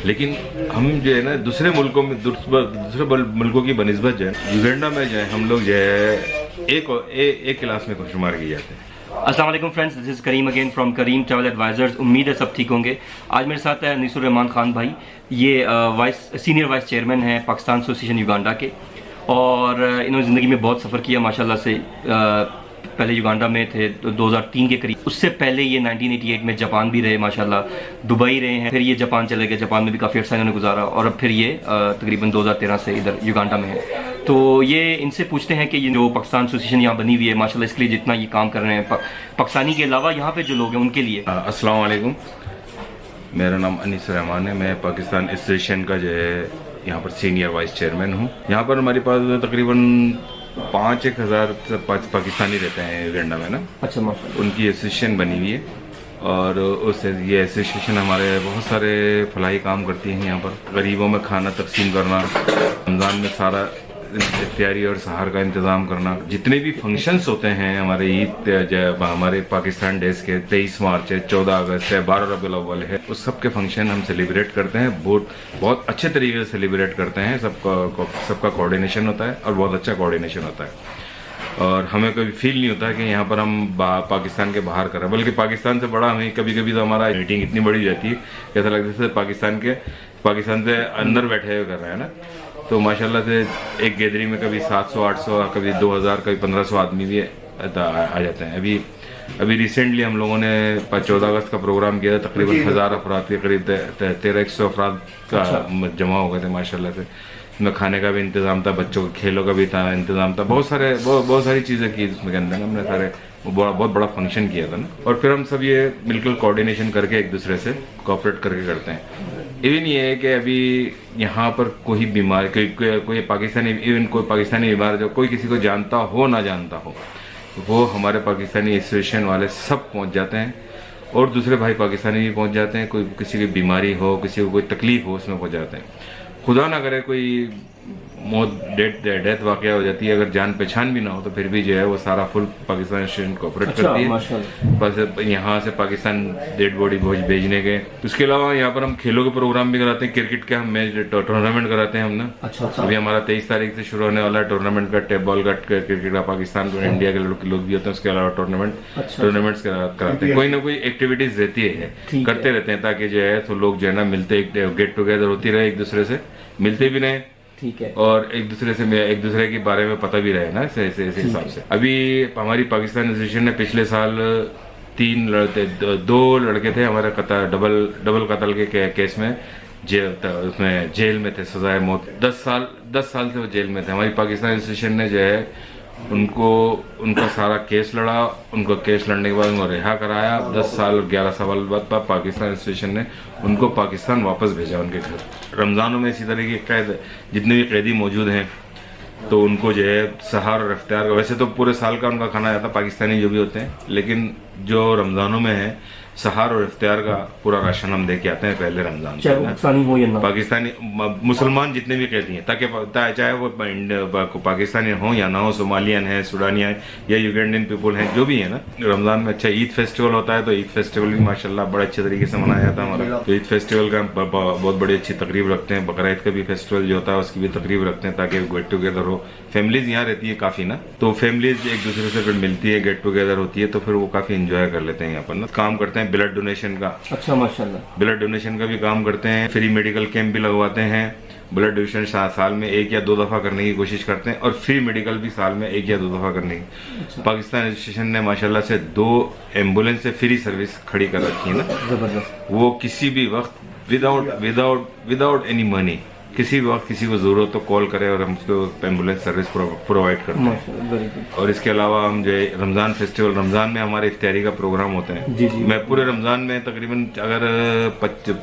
लेकिन हम जो है ना दूसरे मुल्कों में दूसरे मुल्कों की बनिस्बत जो है युगांडा में जो है हम लोग जो है एक क्लास में शुमार किए जाते हैं। अस्सलाम वालेकुम friends, this is Karim again from Karim travel advisors. उम्मीद है सब ठीक होंगे। आज मेरे साथ है अनीसुर रहमान खान भाई, ये सीनियर वाइस चेयरमैन हैं पाकिस्तान एसोसिएशन युगांडा के, और इन्होंने ज़िंदगी में बहुत सफ़र किया माशाल्लाह से। पहले युगांडा में थे 2003 के करीब, उससे पहले ये 1988 में जापान भी रहे माशाल्लाह, दुबई रहे हैं, फिर ये जापान चले गए, जापान में भी काफ़ी अर्सा इन्होंने गुजारा, और अब फिर ये तकरीबन 2013 से इधर युगांडा में है। तो ये इनसे पूछते हैं कि ये जो पाकिस्तान एसोसिएशन यहाँ बनी हुई है माशाल्लाह, इसके लिए जितना ये काम कर रहे हैं पाकिस्तानी के अलावा यहाँ पे जो लोग हैं उनके लिए। अस्सलाम वालेकुम, मेरा नाम अनीसुर रहमान है। मैं पाकिस्तान एसोसिएशन का जो है यहाँ पर सीनियर वाइस चेयरमैन हूँ। यहाँ पर हमारे पास तकरीबन 5-1000 पाकिस्तानी रहते हैं युगांडा में ना। अच्छा माशाल्लाह। उनकी एसोसिएशन बनी हुई है, और उस ये एसोसिएशन हमारे बहुत सारे फलाही काम करती हैं। यहाँ पर गरीबों में खाना तकसीम करना, रमज़ान में सारा इफ्तारी और सहार का इंतज़ाम करना, जितने भी फंक्शंस होते हैं हमारे ईद, हमारे पाकिस्तान डेज के 23 मार्च है, 14 अगस्त है, 12 रबीउल अव्वल है, उस सब के फंक्शन हम सेलिब्रेट करते हैं। बहुत अच्छे तरीके से सेलिब्रेट करते हैं। सबका कोऑर्डिनेशन होता है और बहुत अच्छा कोऑर्डिनेशन होता है, और हमें कभी फील नहीं होता कि यहाँ पर हम पाकिस्तान के बाहर कर रहे हैं, बल्कि पाकिस्तान से बड़ा हमें कभी कभी तो हमारा मीटिंग इतनी बड़ी हो जाती है कि ऐसा लगता है जैसे पाकिस्तान से अंदर बैठे हुए कर रहे हैं ना। तो माशाल्लाह से एक गैदरिंग में कभी 700-800, कभी 2000, कभी 1500 आदमी भी आ जाते हैं। अभी रिसेंटली हम लोगों ने 14 अगस्त का प्रोग्राम किया था, तकरीबन 1000 अफराद के करीब 1300 अफराद का जमा हो गए थे माशाल्लाह से। इसमें खाने का भी इंतजाम था, बच्चों के खेलों का भी था इंतजाम था, बहुत सारी चीज़ें की इसमें के अंदर। हमने सारे बहुत बड़ा फंक्शन किया था ना, और फिर हम सब ये बिल्कुल कोऑर्डिनेशन करके एक दूसरे से कोऑपरेट करके करते हैं। इवन ये है कि अभी यहाँ पर कोई बीमार कोई पाकिस्तानी बीमार जो कोई किसी को जानता हो ना जानता हो, वो हमारे पाकिस्तानी एसोसिएशन वाले सब पहुँच जाते हैं, और दूसरे भाई पाकिस्तानी भी पहुँच जाते हैं। कोई किसी की बीमारी हो, किसी को कोई तकलीफ हो, उसमें पहुँच जाते हैं। खुदा ना करे कोई डेथ वाकया हो जाती है, अगर जान पहचान भी ना हो, तो फिर भी जो है वो सारा फुल पाकिस्तान एसोसिएशन कोऑपरेट करती है। बस यहाँ से पाकिस्तान डेड बॉडी भेजने के, उसके अलावा यहाँ पर हम खेलों के प्रोग्राम भी कराते हैं। क्रिकेट के हम मैच टूर्नामेंट कराते हैं हम ना। अच्छा। अभी हमारा 23 तारीख से शुरू होने वाला है टूर्नामेंट का, टेप बॉल का, क्रिकेट का, पाकिस्तान को इंडिया के लोग भी होते हैं। उसके अलावा टूर्नामेंट्स कराते हैं। कोई ना कोई एक्टिविटीज रहती है, करते रहते हैं, ताकि जो है तो लोग जो है ना मिलते, गेट टुगेदर होती रहे, एक दूसरे से मिलते भी रहे, ठीक है, और एक दूसरे के बारे में पता भी रहे ना। इस हिसाब से अभी हमारी पाकिस्तान एसोसिएशन ने पिछले साल 2 लड़के थे हमारे डबल कत्ल के केस में उसमें जेल में थे, सजाए मौत। 10 साल से वो जेल में थे। हमारी पाकिस्तान एसोसिएशन ने जो है उनका सारा केस लड़ा, उनको केस लड़ने के बाद उनको रिहा कराया। 10 साल और 11 साल बाद पाकिस्तान एसोसिएशन ने उनको पाकिस्तान वापस भेजा उनके घर। रमज़ानों में इसी तरह के कैद जितने भी कैदी मौजूद हैं, तो उनको जो है सहार और इफ्तार का, वैसे तो पूरे साल का उनका खाना जाता पाकिस्तानी जो भी होते हैं, लेकिन जो रमज़ानों में है सहार और इफ्तार का पूरा राशन हम दे के आते हैं पहले रमजान, पाकिस्तानी मुसलमान जितने भी कैदी हैं, ताकि चाहे वो पाकिस्तानी हो या ना हो, सोमालियन है, सूडानिया है, या युगांडियन पीपल हैं, जो भी है ना। रमजान में अच्छा ईद फेस्टिवल होता है, तो ईद फेस्टिवल भी माशाल्लाह बड़े अच्छे तरीके से मनाया जाता है हमारा। तो ईद फेस्टिवल का बहुत बड़ी अच्छी तकरीब रखते हैं। बकरा ईद का भी फेस्टिवल जो होता है उसकी भी तकरीब रखते हैं, ताकि गेट टुगेदर हो। फैमिलीज यहाँ रहती है काफी ना, तो फैमिलीज एक दूसरे से फिर मिलती है, गेट टुगेदर होती है, तो फिर वो काफी इंजॉय कर लेते हैं यहाँ पर ना। काम करते हैं ब्लड डोनेशन का। अच्छा माशाल्लाह। ब्लड डोनेशन का भी काम करते हैं। फ्री मेडिकल कैंप भी लगवाते हैं। ब्लड डोनेशन साल में 1 या 2 दफा करने की कोशिश करते हैं, और फ्री मेडिकल भी साल में 1 या 2 दफा करने की। पाकिस्तान एसोसिएशन ने माशाल्लाह से 2 एम्बुलेंस से फ्री सर्विस खड़ी कर रखी है ना। जबरदस्त। वो किसी भी वक्त विदाउट एनी मनी, किसी भी वक्त किसी को जरूरत तो कॉल करे, और हम उसको एम्बुलेंस सर्विस प्रोवाइड करते हैं। और इसके अलावा हम जो रमजान फेस्टिवल, रमजान में हमारे इफ्तारी का प्रोग्राम होता है। जी। मैं पूरे रमजान में तकरीबन अगर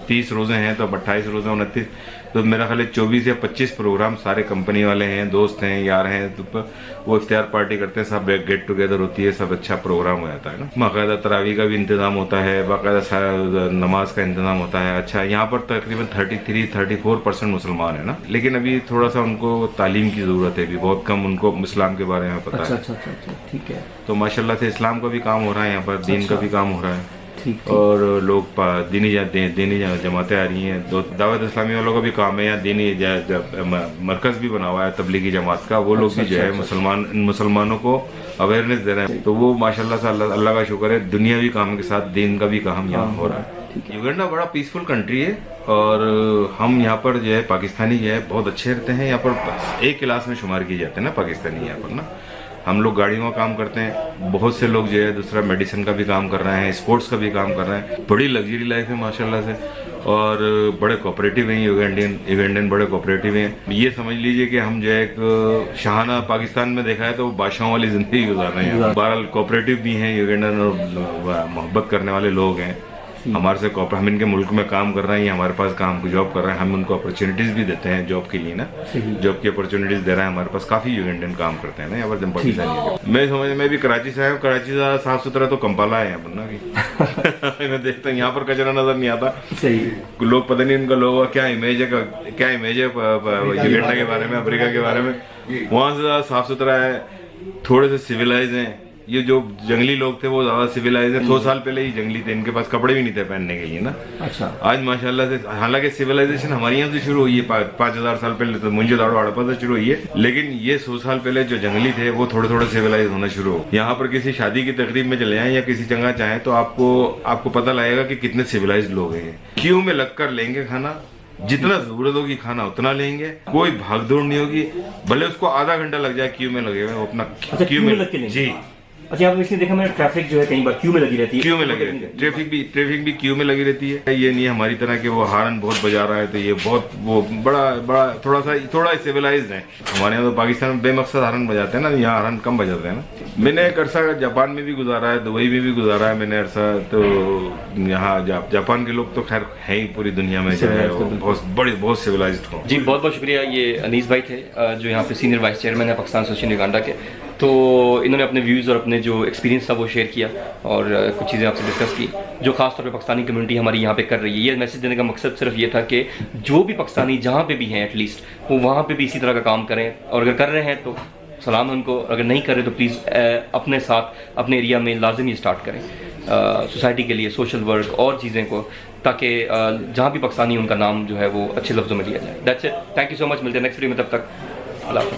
30 रोजे हैं तो 28 रोजे 29, तो मेरा ख्याल 24 या 25 प्रोग्राम सारे कंपनी वाले हैं, दोस्त हैं, यार हैं, तो वो इफ्तार पार्टी करते हैं, सब गेट टुगेदर होती है, सब अच्छा प्रोग्राम हो जाता है ना। बाकायदा तरावी का भी इंतजाम होता है, बाकायदा नमाज का इंतजाम होता है। अच्छा, यहाँ पर तकरीबन 33-34% मुसलमान है ना, लेकिन अभी थोड़ा सा उनको तालीम की जरूरत है, अभी बहुत कम उनको इस्लाम के बारे में पता है। अच्छा, ठीक है। तो माशाल्लाह से इस्लाम का भी काम हो रहा है यहाँ पर, दीन का भी काम हो रहा है। और लोग दीनी जमातें आ रही हैं। दावत इस्लामी वालों का भी काम है, यहाँ दीनी मरकज भी बना हुआ है तबलीगी जमात का, वो लोग भी जो है मुसलमानों को अवेयरनेस दे रहे हैं। तो वो माशाल्लाह से अल्लाह का शुक्र है, दुनियावी काम के साथ दीन का भी काम यहाँ हो रहा है। युगांडा बड़ा पीसफुल कंट्री है और हम यहाँ पर जो है पाकिस्तानी जो है बहुत अच्छे रहते हैं। यहाँ पर एक क्लास में शुमार किए जाते हैं ना पाकिस्तानी यहाँ पर ना। हम लोग गाड़ियों का काम करते हैं, बहुत से लोग जो है दूसरा मेडिसिन का भी काम कर रहे हैं, स्पोर्ट्स का भी काम कर रहे हैं। बड़ी लग्जरी लाइफ है माशाल्लाह से और बड़े कोऑपरेटिव हैं युगांडियन बड़े कोऑपरेटिव हैं। ये समझ लीजिए कि हम जो है एक शाहाना पाकिस्तान में देखा है तो बादशाहों वाली जिंदगी गुजार रहे हैं। बहरहाल कोऑपरेटिव भी हैं युगांडन और मोहब्बत करने वाले लोग हैं। हमारे से हम इनके मुल्क में काम कर रहे हैं, हमारे पास काम जॉब कर रहे हैं, हम उनको अपॉर्चुनिटीज भी देते हैं जॉब के लिए ना, जॉब की अपॉर्चुनिटीज दे रहे हैं। हमारे पास काफी युगांडियन काम करते हैं ना यहाँ पर जब पाकिस्तानी। मैं समझ में भी कराची से आया हूँ, कराची से साफ सुथरा तो कंपाला है यहाँ पर ना। मैं देखता हूँ यहाँ पर कचरा नजर नहीं आता। लोग पता नहीं उनका लोगों का क्या इमेज है युगांडा के बारे में, अफ्रीका के बारे में। वहाँ से ज्यादा साफ सुथरा है, थोड़े से सिविलाइज हैं। ये जो जंगली लोग थे वो ज्यादा सिविलाइज है, 100 साल पहले ही जंगली थे, इनके पास कपड़े भी नहीं थे पहनने के लिए ना। अच्छा। आज माशाल्लाह से, हालांकि सिविलाइजेशन हमारे यहाँ से शुरू हुई है 5000 साल पहले, तो मुंजे दाड़ो हड़प्पा से शुरू हुई है, लेकिन ये 100 साल पहले जो जंगली थे वो थोड़े थोड़े सिविलाइज होना शुरू हो। यहाँ पर किसी शादी की तकरीब में चले जाएं या किसी जगह चाहें तो आपको पता लगेगा कि कितने सिविलाइज लोग हैं। क्यों में लगकर लेंगे खाना, जितना जरूरत होगी खाना उतना लेंगे, कोई भागदौड़ नहीं होगी, भले उसको आधा घंटा लग जाए क्यू में लगेगा, वो अपना क्यू में लग के जी। अच्छा, आपने इसलिए देखा मैंने ट्रैफिक जो है कई बार क्यू में लगी रहती है, क्यू में लगी रहती है, ट्रैफिक भी क्यू में लगी रहती है। ये नहीं हमारी तरह के वो हारन बहुत बजा रहा है, तो ये बहुत वो बड़ा थोड़ा सिविलाइज्ड है। हमारे यहाँ तो पाकिस्तान में बेमकसद हारन बजाते हैं ना, यहाँ हारन कम बजाते हैं ना। मैंने एक अरसा जापान में भी गुजारा है, दुबई में भी गुजारा है मैंने अरसा, तो यहाँ जापान के लोग तो खैर है ही पूरी दुनिया में जो है बहुत सिविलाइज्ड हो। जी बहुत बहुत शुक्रिया। ये अनीस भाई थे जो यहाँ पे सीनियर वाइस चेयरमैन है पाकिस्तान एसोसिएशन युगांडा के। तो इन्होंने अपने व्यूज़ और अपने जो एक्सपीरियंस था वो शेयर किया और कुछ चीज़ें आपसे डिस्कस की जो खास तौर पे पाकिस्तानी कम्युनिटी हमारी यहाँ पे कर रही है। ये मैसेज देने का मकसद सिर्फ ये था कि जो भी पाकिस्तानी जहाँ पे भी हैं एटलीस्ट वो वहाँ पे भी इसी तरह का काम करें, और अगर कर रहे हैं तो सलाम उनको, अगर नहीं कर रहे तो प्लीज़ अपने साथ अपने एरिया में लाजिम स्टार्ट करें सोसाइटी के लिए सोशल वर्क और चीज़ें को, ताकि जहाँ भी पाकिस्तानी उनका नाम जो है वो अच्छे लफ्ज़ों में लिया जाए। That's it, thank you so much. मिलते हैं नेक्स्ट वीडियो में, तब तक अल्लाह।